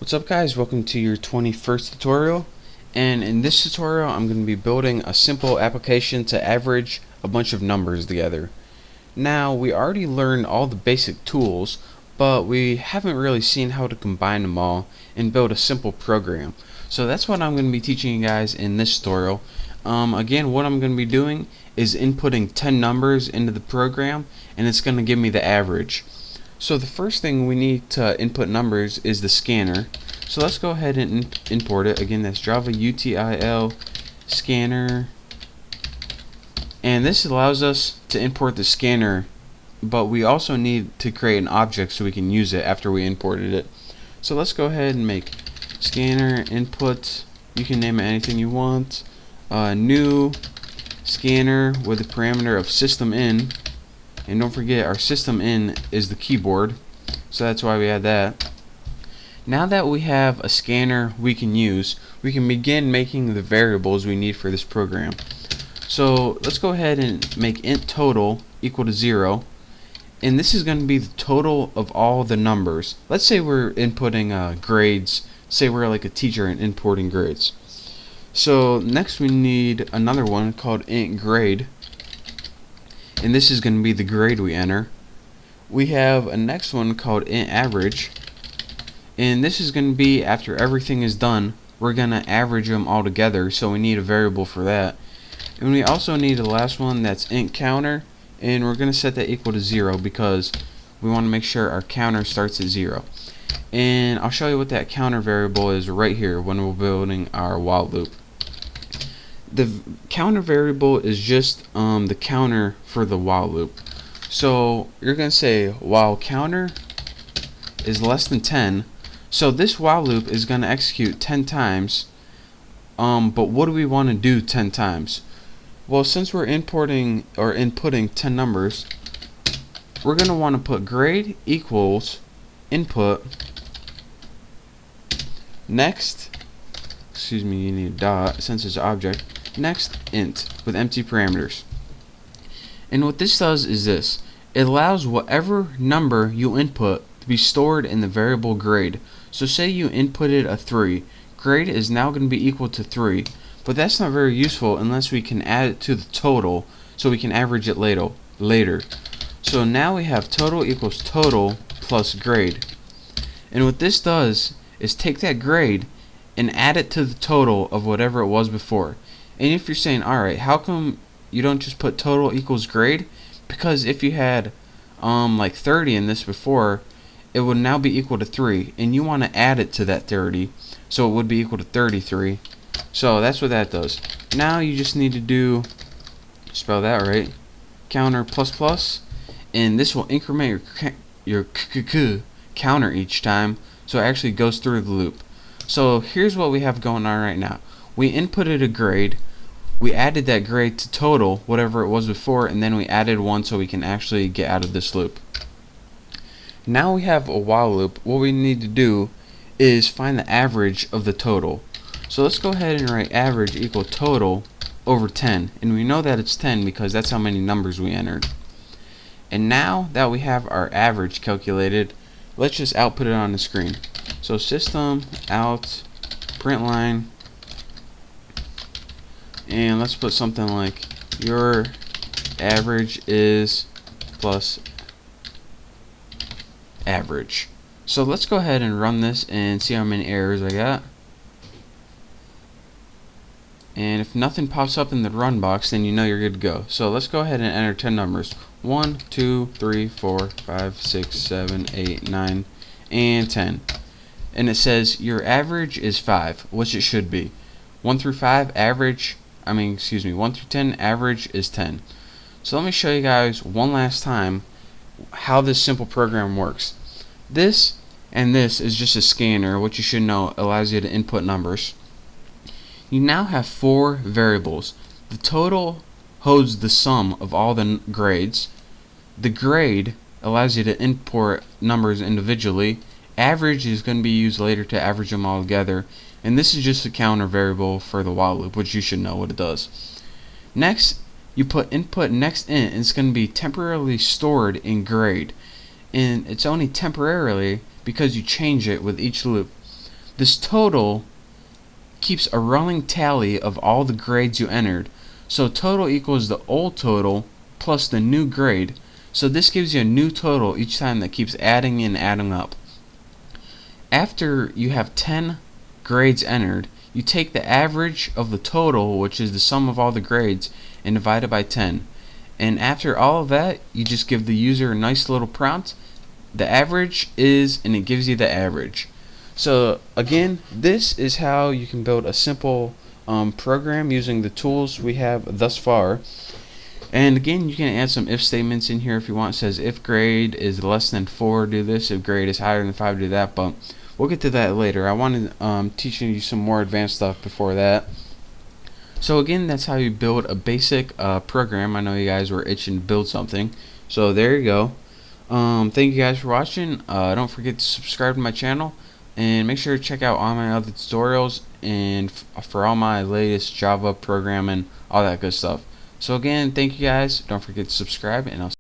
What's up guys, welcome to your 21st tutorial, and in this tutorial I'm going to be building a simple application to average a bunch of numbers together. Now we already learned all the basic tools, but we haven't really seen how to combine them all and build a simple program. So that's what I'm going to be teaching you guys in this tutorial. Again, what I'm going to be doing is inputting 10 numbers into the program, and it's going to give me the average. So the first thing we need to input numbers is the scanner. So let's go ahead and import it. Again, that's Java util scanner, and this allows us to import the scanner, but we also need to create an object so we can use it after we imported it. So let's go ahead and make scanner input. You can name it anything you want. New scanner with the parameter of system in. And don't forget, our system in is the keyboard, so that's why we add that. Now that we have a scanner we can use, we can begin making the variables we need for this program. So let's go ahead and make int total equal to 0, and this is going to be the total of all the numbers. Let's say we're inputting grades. Say we're like a teacher and importing grades. So next we need another one called int grade, and this is going to be the grade we enter. We have a next one called int average, and this is going to be after everything is done, we're going to average them all together, so we need a variable for that. And we also need the last one, that's int counter, and we're going to set that equal to 0 because we want to make sure our counter starts at 0. And I'll show you what that counter variable is right here when we're building our while loop. The counter variable is just the counter for the while loop. So you're going to say while counter is less than 10. So this while loop is going to execute 10 times. But what do we want to do 10 times? Well, since we're importing or inputting 10 numbers, we're going to want to put grade equals input next. Excuse me, you need a dot since it's an object. Next int with empty parameters. And what this does is this: it allows whatever number you input to be stored in the variable grade. So say you inputted a 3, grade is now going to be equal to 3, but that's not very useful unless we can add it to the total so we can average it later. So now we have total equals total plus grade, and what this does is take that grade and add it to the total of whatever it was before. And if you're saying, alright, how come you don't just put total equals grade? Because if you had like 30 in this before, it would now be equal to 3, and you want to add it to that 30, so it would be equal to 33. So that's what that does. Now you just need to do, spell that right, counter plus plus, and this will increment your counter each time, so it actually goes through the loop. So here's what we have going on right now. We inputted a grade, we added that grade to total, whatever it was before, and then we added 1 so we can actually get out of this loop. Now we have a while loop. What we need to do is find the average of the total. So let's go ahead and write average equal total over 10, and we know that it's 10 because that's how many numbers we entered. And now that we have our average calculated, let's just output it on the screen. So system out print line, and let's put something like your average is plus average. So let's go ahead and run this and see how many errors I got. And if nothing pops up in the run box, then you know you're good to go. So let's go ahead and enter 10 numbers. 1, 2, 3, 4, 5, 6, 7, 8, 9, and 10. And it says your average is 5, which it should be. 1 through 10 average is 10. So let me show you guys one last time how this simple program works. This and this is just a scanner, which you should know allows you to input numbers. You now have 4 variables. The total holds the sum of all the grades. The grade allows you to import numbers individually. Average is going to be used later to average them all together, and this is just a counter variable for the while loop, which you should know what it does. Next, you put input next int, and it's going to be temporarily stored in grade, and it's only temporarily because you change it with each loop. This total keeps a running tally of all the grades you entered. So total equals the old total plus the new grade. So this gives you a new total each time that keeps adding and adding up. After you have 10 grades entered, you take the average of the total, which is the sum of all the grades, and divide it by 10. And after all of that, you just give the user a nice little prompt. The average is, and it gives you the average. So again, this is how you can build a simple program using the tools we have thus far. And again, you can add some if statements in here if you want. It says if grade is less than 4, do this. If grade is higher than 5, do that. But we'll get to that later. I wanted teaching you some more advanced stuff before that. So again, that's how you build a basic program. I know you guys were itching to build something. So there you go. Thank you guys for watching. Don't forget to subscribe to my channel. And make sure to check out all my other tutorials and for all my latest Java programming, all that good stuff. So again, thank you guys. Don't forget to subscribe, and I'll